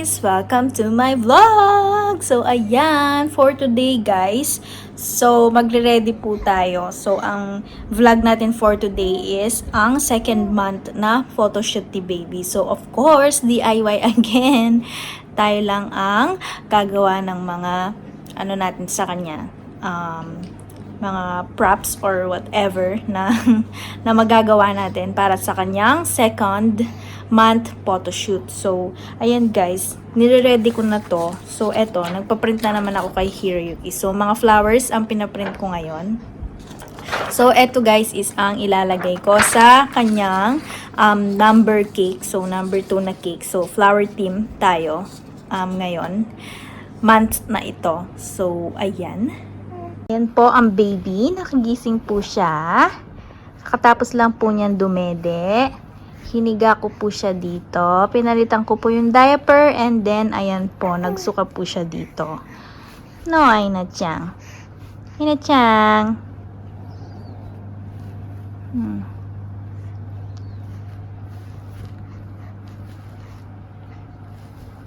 guys! Welcome to my vlog! So, ayan, for today guys, so magre-ready po tayo. So, ang vlog natin for today is ang second month na photoshoot ni baby. So, of course, DIY again. Tayo lang ang gagawa ng mga ano natin sa kanya. Mga props or whatever na na magagawa natin para sa kanyang second month photoshoot. So, ayan guys, nire-ready ko na to. So, eto, nagpa-print na naman ako kay Hiroyuki. So, mga flowers ang pinaprint ko ngayon. So, eto guys is ang ilalagay ko sa kanyang number cake. So, number 2 na cake. So, flower theme tayo ngayon. Month na ito. So, ayan. Ayan po ang baby. Nakagising po siya. Kakatapos lang po niyan dumede. Hiniga ko po siya dito. Pinalitan ko po yung diaper and then ayan po, nagsuka po siya dito. No, ay na Chang. Ay na Chang.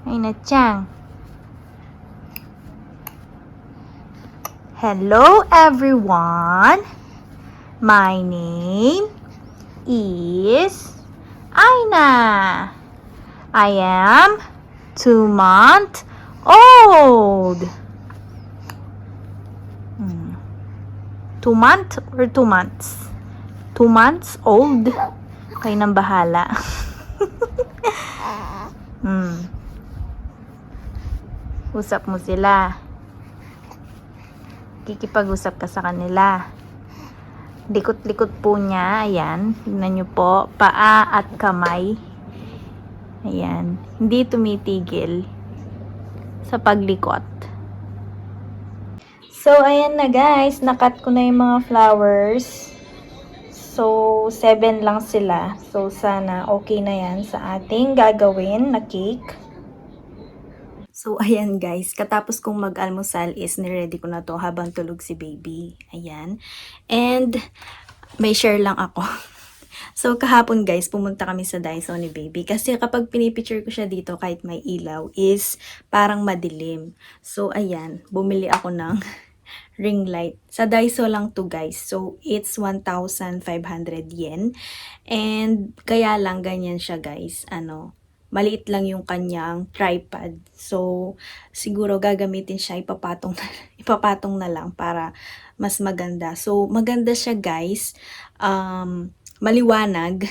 Ay na Chang. Hello everyone. My name is Aina. I am 2 months old. 2 months or 2 months? 2 months old. Kayo nang bahala. Usap mo sila. Kikipag-usap ka sa kanila. Likot-likot po niya. Ayan. Tignan nyo po. Paa at kamay. Ayan. Hindi tumitigil sa paglikot. So, ayan na guys. Nakat ko na yung mga flowers. So, 7 lang sila. So, sana okay na yan sa ating gagawin na cake. So, ayan guys, katapos kong mag-almusal is niready ko na to habang tulog si baby. Ayan. And, may share lang ako. So, kahapon guys, pumunta kami sa Daiso ni baby. Kasi kapag pinipicture ko siya dito kahit may ilaw is parang madilim. So, ayan, bumili ako ng ring light. Sa Daiso lang to guys. So, it's 1,500 yen. And, kaya lang ganyan siya guys. Maliit lang yung kanyang tripod. So, siguro gagamitin siya, ipapatong na lang para mas maganda. So, maganda siya guys. Maliwanag.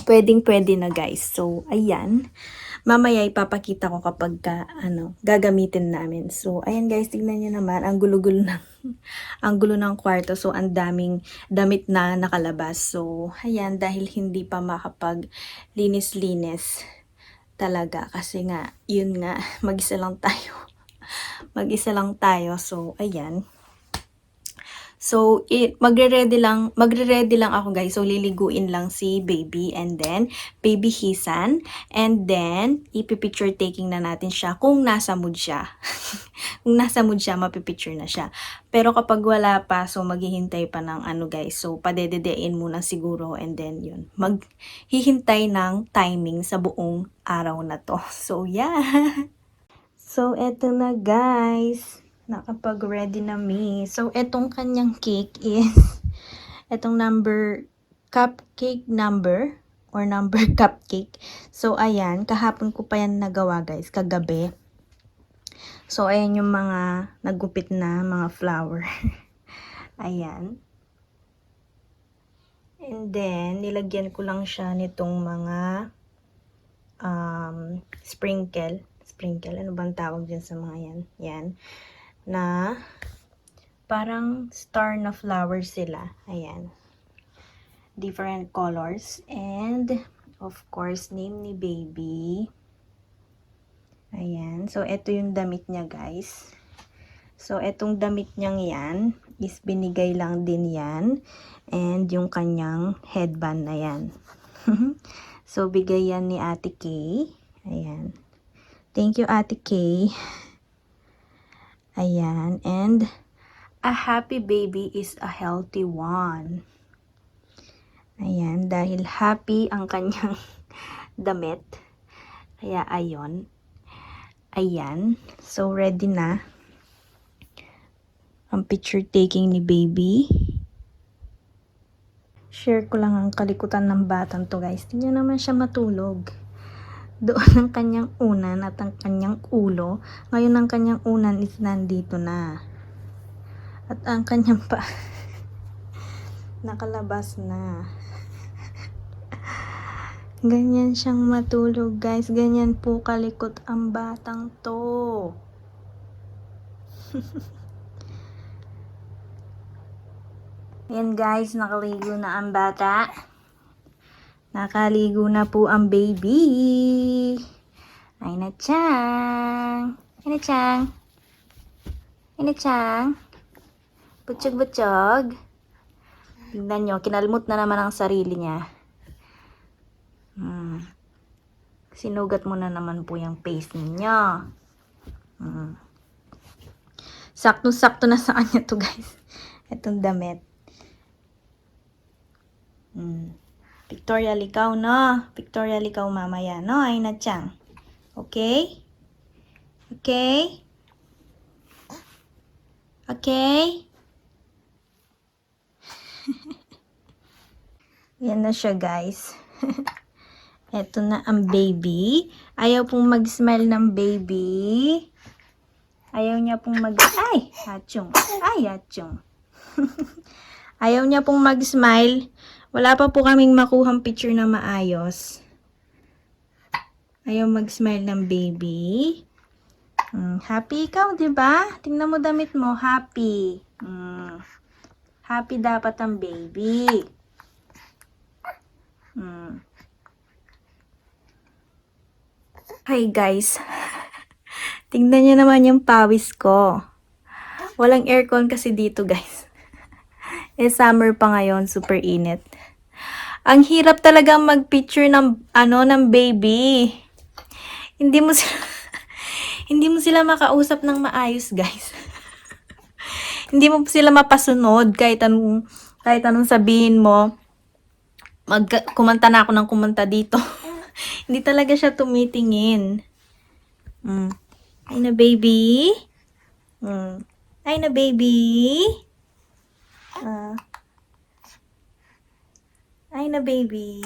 Pwedeng-pwede na guys. So, ayan. Mamaya ipapakita ko kapag gagamitin namin. So, ayan guys, tignan nyo naman. Ang gulo-gulo ang gulo ng kwarto. So, ang daming damit na nakalabas. So, ayan, dahil hindi pa makapag linis-linis talaga. Kasi nga, yun nga, mag-isa lang tayo. Mag-isa lang tayo. So, ayan. So, magre-ready lang ako guys. So, liliguin lang si baby and then baby Hisan. And then, ipipicture taking na natin siya kung nasa mood siya. Kung nasa mood siya, mapipicture na siya. Pero kapag wala pa, so maghihintay pa ng guys. So, padededein muna siguro and then yun. Maghihintay ng timing sa buong araw na to. So, yeah. So, eto na guys. Nakapag-ready na me. So, etong kanyang cake is etong cupcake number or number cupcake. So, ayan. Kahapon ko pa yan nagawa guys. Kagabi. So, ayan yung mga nagupit na mga flower. Ayan. And then, nilagyan ko lang siya nitong mga sprinkle. Ano bang tawag dyan sa mga yan? Yan. Na parang star na flowers sila. Ayan. Different colors. And, of course, name ni baby. Ayan. So, ito yung damit niya, guys. So, etong damit niyang yan is binigay lang din yan. And, yung kanyang headband na yan. So, bigay yan ni Ate Kay. Ayan. Thank you, Ate Kay. Ayan. And, a happy baby is a healthy one. Ayan. Dahil happy ang kanyang damit. Kaya ayon. Ayan. So, ready na ang picture taking ni baby. Share ko lang ang kalikutan ng batang to, guys. Hindi naman siya matulog. Doon ang kanyang unan at ang kanyang ulo. Ngayon ang kanyang unan is nandito na. At ang kanyang pa nakalabas na. Ganyan siyang matulog, guys. Ganyan po kalikot ang batang to. Ayan, guys. Nakaligo na ang bata. Nakaligo na po ang baby. Ay na, Chang. Ay na, Chang. Ay na, Chang. Butsyog-butsyog. Tingnan nyo, kinalmot na naman ang sarili niya. Sinugat mo na naman po yung face ninyo. Sakto-sakto na sa kanya to, guys. Itong damit. Pictorial ikaw, no? Pictorial ikaw mamaya, no? Ay na, Chang. Okay? Okay? Okay? Yan na siya, guys. Eto na ang baby. Ayaw pong mag-smile ng baby. Ayaw niya pong Ay! Achong. Ay, achong. Ayaw niya pong mag-smile. Wala pa po kaming makuhang picture na maayos. Ayaw mag-smile ng baby. Happy ikaw, diba? Tingnan mo damit mo. Happy. Happy dapat ang baby. Hi, guys. Tingnan niyo naman yung pawis ko. Walang aircon kasi dito, guys. Summer pa ngayon, super init. Ang hirap talaga mag-picture ng ng baby. Hindi mo sila makausap ng maayos, guys. Hindi mo sila mapasunod kahit anong sabihin mo. Kumanta na ako ng kumanta dito. Hindi talaga siya tumitingin. Ay na, baby. Ay na, baby. Ay na, baby.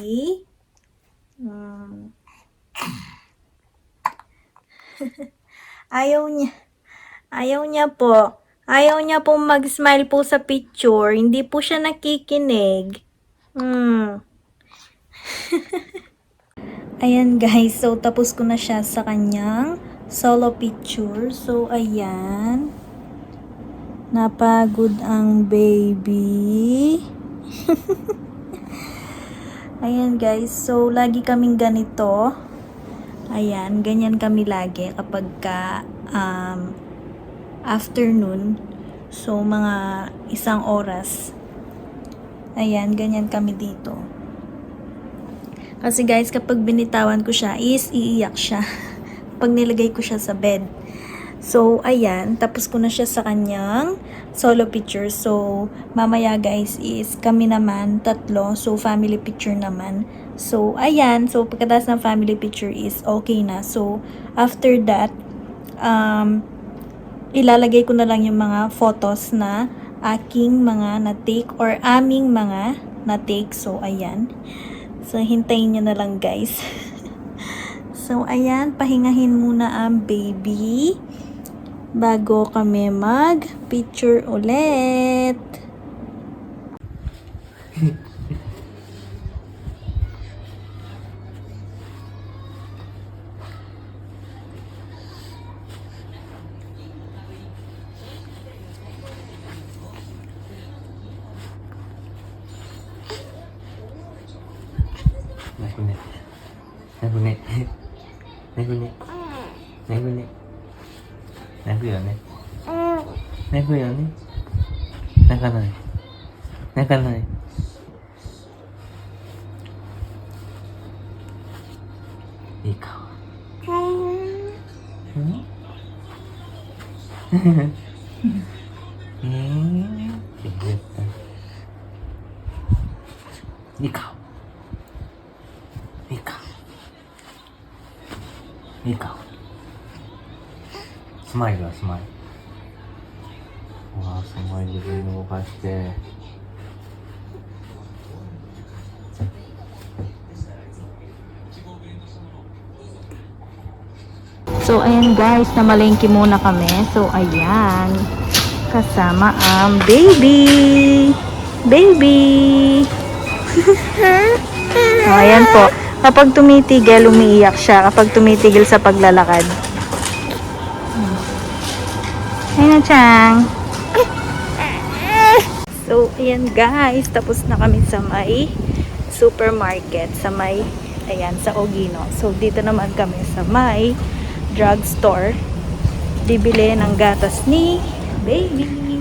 Ayaw niya po. Ayaw niya pong mag-smile po sa picture. Hindi po siya nakikinig. Ayan, guys, so tapos ko na siya sa kanyang solo picture. So ayan, napagod ang baby. Ayan, guys, so lagi kaming ganito. Ayan, ganyan kami lagi kapag afternoon. So mga 1 oras. Ayan, ganyan kami dito. Kasi, guys, kapag binitawan ko siya, iiyak siya. Pag nilagay ko siya sa bed. So, ayan. Tapos ko na siya sa kanyang solo picture. So, mamaya, guys, is kami naman, 3. So, family picture naman. So, ayan. So, pagkatapos ng family picture is okay na. So, after that, ilalagay ko na lang yung mga photos na aking mga na-take or aming mga na-take. So, ayan. So, hintayin nyo na lang, guys. So, ayan. Pahingahin muna ang baby bago kami mag-picture ulit. Ikaw. Ikaw. Ikaw. マイルはスマイル。うわあ、スマイルで動かして。So, ayan guys, namalengke muna kami. So, ayan. Kasama ang baby. Baby. So, ayan po. Kapag tumitigil, umiiyak siya. Kapag tumitigil sa paglalakad. Ayan na, Chang. So, ayan guys. Tapos na kami sa may supermarket. Sa may, ayan, sa Ogino. So, dito naman kami sa may drugstore. Bibili ng gatas ni baby.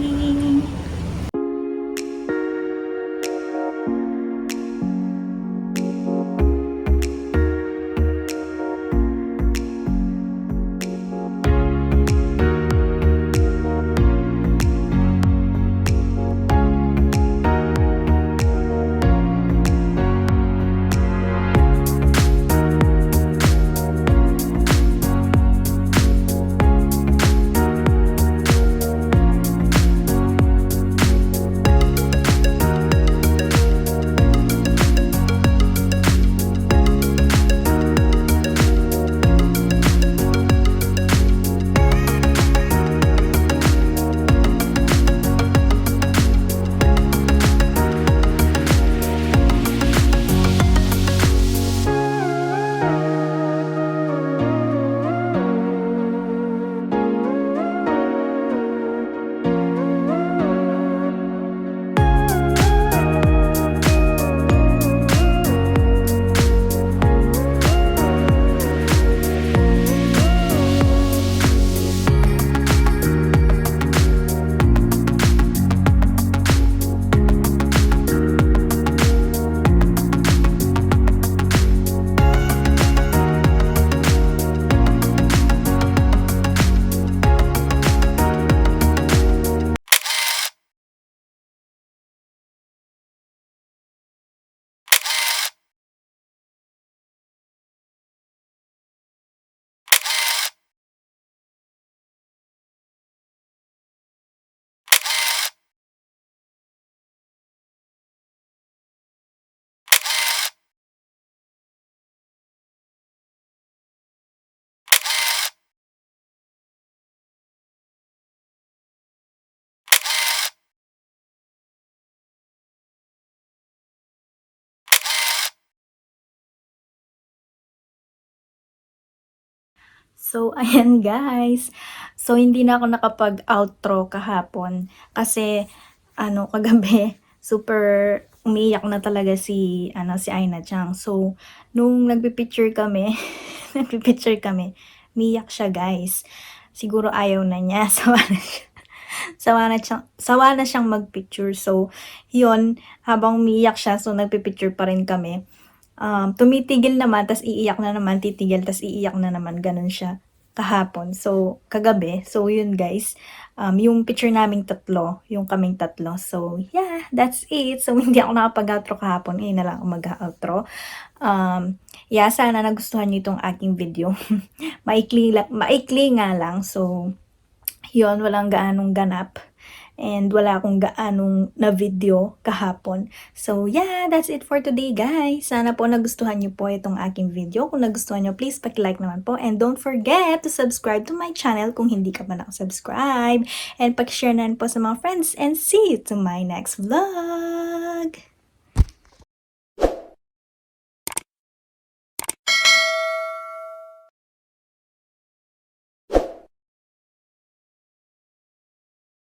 So, ayan guys. So, hindi na ako nakapag-outro kahapon. Kasi, kagabi, super umiiyak na talaga si Aina Chang. So, nung nagpipicture kami, nagpipicture kami, umiiyak siya guys. Siguro ayaw na niya. Sawa na siyang magpicture. So, yun, habang umiiyak siya, so nagpipicture pa rin kami. Tumitigil naman, tas iiyak na naman, titigil, tas iiyak na naman, ganun siya kahapon. So, kagabi. So, yun guys. Yung picture naming tatlo, yung kaming tatlo. So, yeah, that's it. So, hindi ako nakapag-outro kahapon. Ngayon na lang ako mag-outro. Yeah, sana nagustuhan niyo itong aking video. maikli nga lang. So, yun, walang gaanong ganap. And wala akong gaanong na video kahapon. So, yeah, that's it for today, guys. Sana po nagustuhan niyo po itong aking video. Kung nagustuhan niyo, please paki-like naman po. And don't forget to subscribe to my channel kung hindi ka pa nakasubscribe. And paki-share na rin po sa mga friends. And see you to my next vlog!